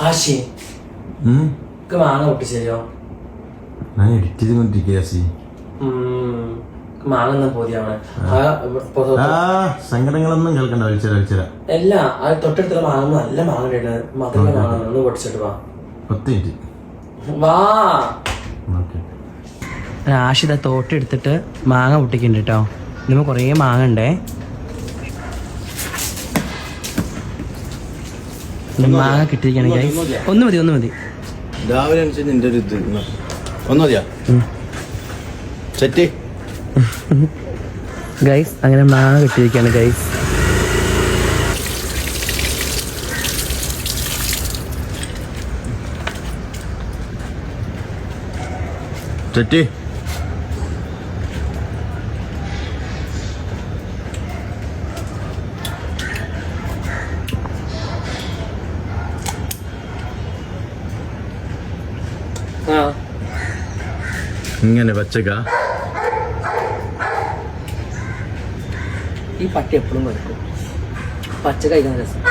ആശി മാങ്ങ പൊട്ടിച്ചോ? ഞാൻ എഡിറ്റ് ചെയ്തുകൊണ്ടിരിക്കുക. മാങ്ങ പോതിയാണ്. സങ്കടങ്ങളൊന്നും കേൾക്കണ്ട. വലിച്ചര അല്ല, അത് തൊട്ടടുത്തുള്ള മാങ്ങ നല്ല മാങ്ങ മധുര മാങ്ങ. ഒന്ന് പൊട്ടിച്ചിട്ട് വാ. 10 മിനിറ്റ് വാ. ആഷിത തോട്ടെടുത്തിട്ട് മാങ്ങ പൊട്ടിക്കുന്നുണ്ട് കേട്ടോ. ഇതിന് കുറേ മാങ്ങ ഉണ്ടേ. മാങ്ങ കിട്ടിയിരിക്കണെങ്കിൽ ഒന്ന് മതി. രാവിലെ നിന്റെ ഒരു ഇത് ഒന്ന് മതിയാ സെറ്റ് ഗൈസ്. അങ്ങനെ മാങ്ങ കിട്ടിയിരിക്കുകയാണ് ഗൈസ്. സെറ്റ് ഇങ്ങനെ പച്ചക്ക. ഈ പട്ടി എപ്പോഴും കൊടുക്കും. പച്ച കഴിക്കുന്ന രസം.